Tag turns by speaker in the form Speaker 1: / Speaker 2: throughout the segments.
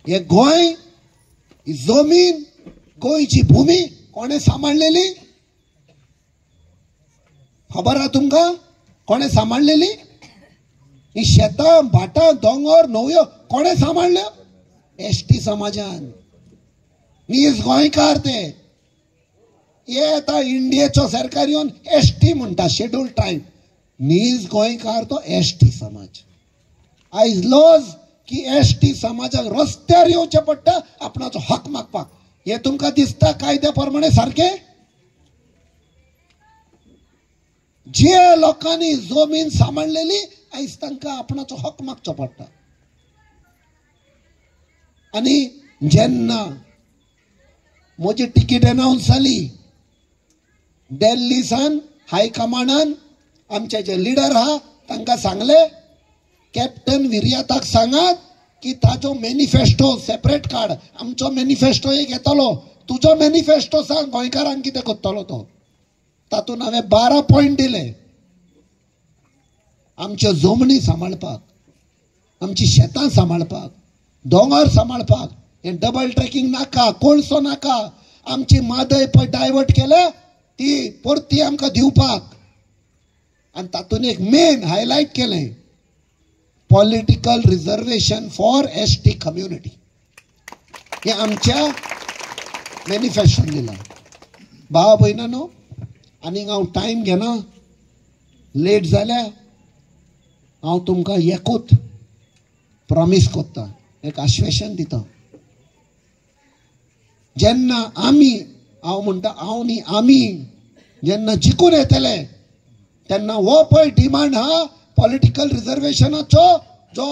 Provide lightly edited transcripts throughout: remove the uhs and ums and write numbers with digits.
Speaker 1: हे गोंय, ही जमीन, गोंयची भूमी कोणे सांबाळलेली? खबर आहा तुमकां कोणे सांबाळलेली? ही शेतां, भाटां, दोंगर, न्हंयो कोणे सांबाळल्यो? एसटी समाजान. नीज गोंयकार ते. हे आता इंडियेचो सरकार येवन एसटी म्हणटा, शेड्यूल ट्रायब. नीज गोंयकार तो एसटी समाज. आयज लॉज की एसटी समाजाक रस्त्यार येवचें पडटा आपणाचो हक मागपाक. हे तुमकां दिसता कायद्या प्रमाणे सारखे? जे लोकांनी जमीन सांबाळलेली आयज तांकां आपणाचो हक मागचो पडटा. आनी जेन्ना म्हजी टिकीट अनाउन्स जाली, दिल्ली सान हायकमांडान आमचे जे लिडर आहा तांकां सांगले, कॅप्टन विर्याताक सांगात की ताजो मॅनिफेस्टो सेपरेट काड. आमचो मॅनिफेस्टो एक येतलो, तुजो मॅनिफेस्टो सांग गोंयकारांक कितें करतलो तो. तातूंत हांवें 12 पॉयंट दिले. आमच्यो जमनी सांबाळपाक, आमची शेतां सांबाळपाक, दोंगर सांबाळपाक, हे डबल ट्रॅकिंग नाका, कोळसो नाका, आमची मादय पळय डायवर्ट केल्या ती परती आमकां दिवपाक. आनी तातूंत एक मेन हायलायट केलें, political reservation for ST community. हे आमच्या मॅनिफेस्टोन दिलां. भावा भयणांनो, आनीक हांव टायम घेना, लेट जाल्या. हांव तुमकां एकूच प्रॉमिस करता, एक आश्वासन दिता. जेन्ना आमी, हांव म्हणटा हांव न्ही आमी, जेन्ना जिखून येतले तेन्ना हो पळय डिमांड आहा पॉलिटिकल रिजर्वेशनाचो, जो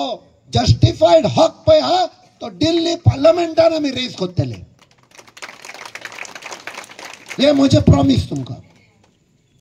Speaker 1: जस्टिफायड हक पळय आहा तो दिल्ली पार्लमेंटान आमी रेज करतले. हे म्हजें प्रॉमिस तुमकां.